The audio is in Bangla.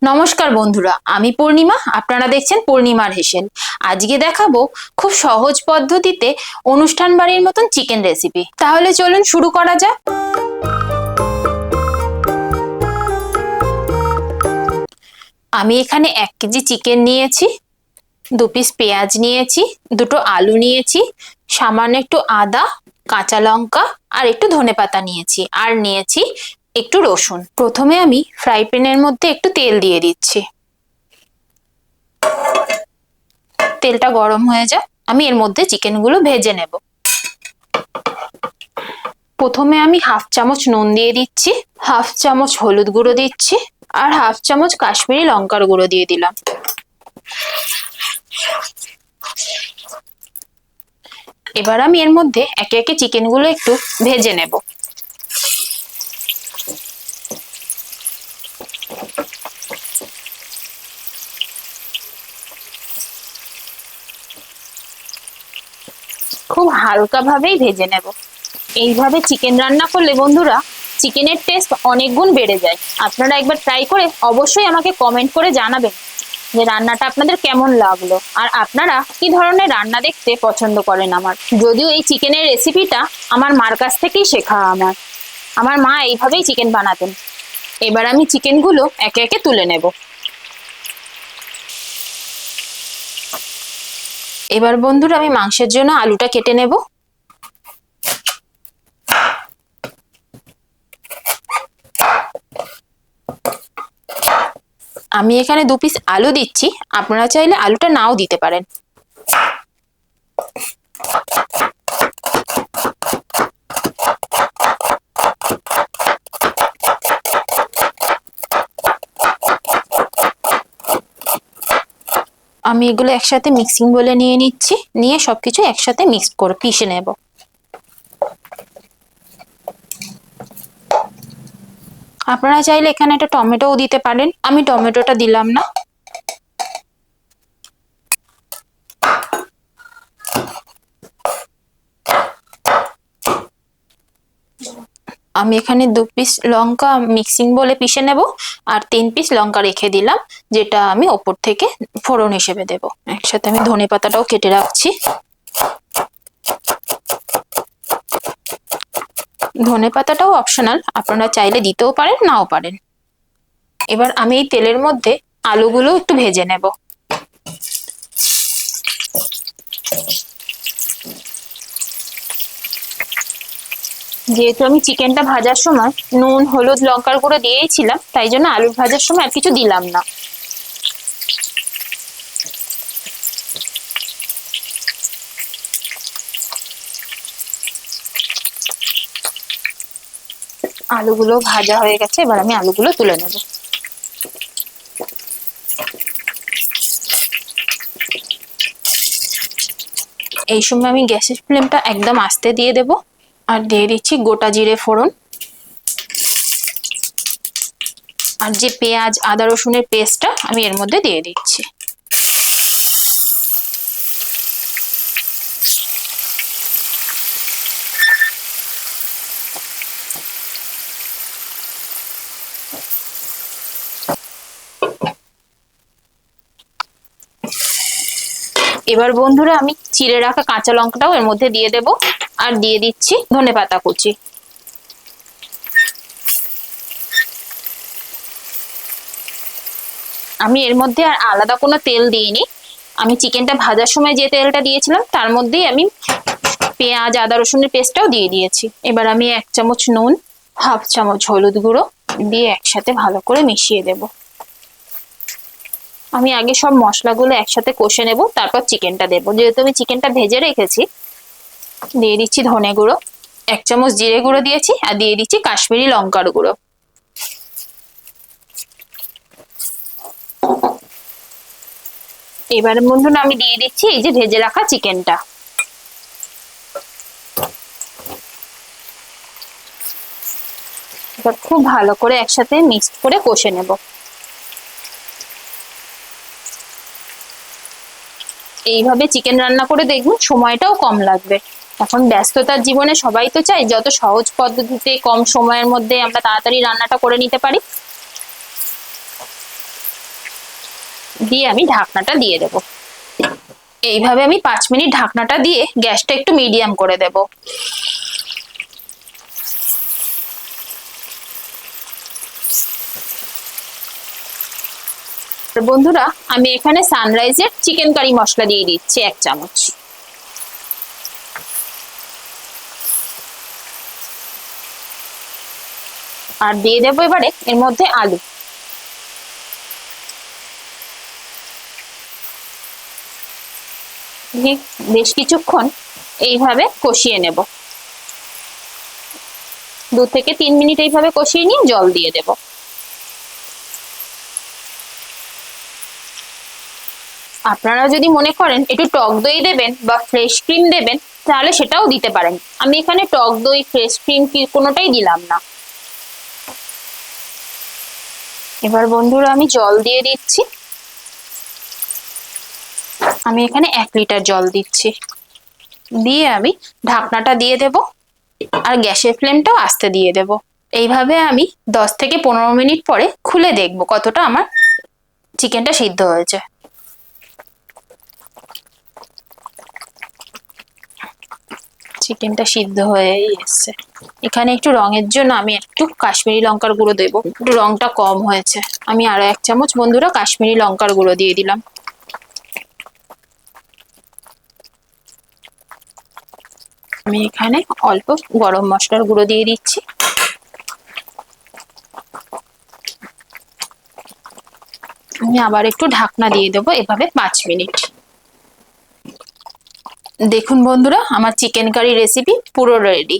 নমস্কার বন্ধুরা, আমি পূর্ণিমা। আপনারা দেখছেন পূর্ণিমার হেসেল। আজকে দেখাবো খুব সহজ পদ্ধতিতে অনুষ্ঠান বাড়ির মতন চিকেন রেসিপি। তাহলে চলুন শুরু করা যাক। আমি এখানে 1 কেজি চিকেন নিয়েছি, 2 পিস পেঁয়াজ নিয়েছি, দুটো আলু নিয়েছি, সামান্য একটু আদা, কাঁচা লঙ্কা আর একটু ধনেপাতা নিয়েছি, আর নিয়েছি একটু রসুন। প্রথমে আমি ফ্রাই প্যানের মধ্যে একটু তেল দিয়ে দিচ্ছি। তেলটা গরম হয়ে যায়, আমি এর মধ্যে চিকেনগুলো ভেজে নেব। প্রথমে আমি 1/2 চামচ নুন দিয়ে দিচ্ছি, 1/2 চামচ হলুদ গুঁড়ো দিচ্ছি, আর 1/2 চামচ কাশ্মীরি লঙ্কার গুঁড়ো দিয়ে দিলাম। এবার আমি এর মধ্যে একে একে চিকেনগুলো একটু ভেজে নেব। খুব হালকা ভাবেই ভেজে নেব। এইভাবে চিকেন রান্না করলে বন্ধুরা চিকেনের টেস্ট অনেক গুণ বেড়ে যায়। আপনারা একবার ট্রাই করে অবশ্যই আমাকে কমেন্ট করে জানাবেন যে রান্নাটা আপনাদের কেমন লাগলো, আর আপনারা কি ধরনের রান্না দেখতে পছন্দ করেন। যদিও এই চিকেনের রেসিপিটা আমার মার কাছ থেকেই শেখা। আমার মা এইভাবেই চিকেন বানাতেন। এবার আমি চিকেনগুলো একে একে তুলে নেব। এবার বন্ধুরা আমি মাংসের জন্য আলুটা কেটে নেব। আমি এখানে 2 পিস আলু দিচ্ছি, আপনারা চাইলে আলুটা নাও দিতে পারেন। আমি এগুলো একসাথে মিক্সিং বলে নিয়ে নিচ্ছি, নিয়ে সবকিছু একসাথে মিক্স করে পিষে নেব। আপনারা চাইলে এখানে একটা টমেটোও দিতে পারেন, আমি টমেটোটা দিলাম না। আমি এখানে 2 পিস লঙ্কা মিক্সিং বলে পিষে নেব, আর 3 পিস লঙ্কা রেখে দিলাম, যেটা আমি ওপর থেকে ফোড়ন হিসেবে দেব। একসাথে আমি ধনেপাতাটাও কেটে রাখছি। ধনেপাতাটাও অপশনাল, আপনারা চাইলে দিতেও পারেন নাও পারেন। এবার আমি এই তেলের মধ্যে আলুগুলো একটু ভেজে নেব। যেহেতু আমি চিকেনটা ভাজার সময় নুন হলুদ লঙ্কার গুঁড়ো দিয়েছিলাম, তাই জন্য আলু ভাজার সময় আর কিছু দিলাম না। আলুগুলো ভাজা হয়ে গেছে, এবার আমি আলুগুলো তুলে নেব। এই সময় আমি গ্যাসের ফ্লেমটা একদম আস্তে দিয়ে দেব, আর দিয়ে দিচ্ছি গোটা জিরে ফোড়ন, আর যে পেঁয়াজ আদা রসুনের পেস্টটা আমি এর মধ্যে দিয়ে দিচ্ছি। এবার বন্ধুরা আমি চিড়ে রাখা কাঁচা লঙ্কাটাও এর মধ্যে দিয়ে দেব, আর দিয়ে দিচ্ছি ধনেপাতা কুচি। আমি এর মধ্যে আর আলাদা কোনো তেল দিইনি, আমি চিকেনটা ভাজার সময় যে তেলটা দিয়েছিলাম তার মধ্যেই আমি পেঁয়াজ আদা রসুনের পেস্টটাও দিয়ে দিয়েছি। এবার আমি 1 চামচ নুন 1/2 চামচ হলুদ গুঁড়ো দিয়ে একসাথে ভালো করে মিশিয়ে দেব। আমি আগে সব মশলাগুলো একসাথে কষে নেব, তারপর চিকেনটা দেবো। যেহেতু আমি চিকেনটা ভেজে রেখেছি, দিয়ে দিচ্ছি ধনে গুঁড়ো, 1 চামচ জিরে গুঁড়ো দিয়েছি, আর দিয়ে দিচ্ছি কাশ্মীরি লঙ্কার গুঁড়ো। এবার বন্ধুরা আমি দিয়ে দিচ্ছি এই যে ভেজে রাখা চিকেনটা। এবার খুব ভালো করে একসাথে মিক্সড করে কষে নেব। এইভাবে চিকেন রান্না করে দেখুন, সময়টাও কম লাগবে। এখন ব্যস্ততার জীবনে সবাই তো চাই যত সহজ পদ্ধতিতে কম সময়ের মধ্যে আমরা তাড়াতাড়ি রান্নাটা করে নিতে পারি। দিয়ে আমি ঢাকনাটা দিয়ে দেব। এইভাবে আমি 5 মিনিট ঢাকনাটা দিয়ে গ্যাসটা একটু মিডিয়াম করে দেব। বন্ধুরা, আমি এখানে সানরাইজের চিকেন কারি মশলা দিয়ে দিচ্ছি 1 চামচ। আর দিয়ে দেবো এবারে এর মধ্যে আলু। বেশ কিছুক্ষণ এইভাবে কষিয়ে নেব। 2 থেকে 3 মিনিট এইভাবে কষিয়ে নিয়ে জল দিয়ে দেব। আপনারা যদি মনে করেন একটু টক দই দেবেন বা ফ্রেশ ক্রিম দেবেন, তাহলে সেটাও দিতে পারেন। আমি এখানে টক দই, ফ্রেশ ক্রিম কোনোটাই দিলাম না। এবার বন্ধুরা আমি জল দিয়ে দিচ্ছি। আমি এখানে 1 লিটার জল দিচ্ছি। দিয়ে আমি ঢাকনাটা দিয়ে দেব আর গ্যাসের ফ্লেমটাও আস্তে দিয়ে দেব। এইভাবে আমি 10 থেকে 15 মিনিট পরে খুলে দেখব কতটা আমার চিকেনটা সিদ্ধ হয়েছে। চিকেনটা সিদ্ধ হয়েই এসছে। এখানে একটু রঙের জন্য আমি একটু কাশ্মীরি লঙ্কার গুঁড়ো দেবো, একটু রংটা কম হয়েছে। আমি আরো 1 চামচ বন্ধুরা কাশ্মীরি লঙ্কার গুঁড়ো দিয়ে দিলাম। আমি এখানে অল্প গরম মশলার গুঁড়ো দিয়ে দিচ্ছি। আমি আবার একটু ঢাকনা দিয়ে দেবো এভাবে 5 মিনিট। দেখুন বন্ধুরা, আমার চিকেন কারি রেসিপি পুরো রেডি।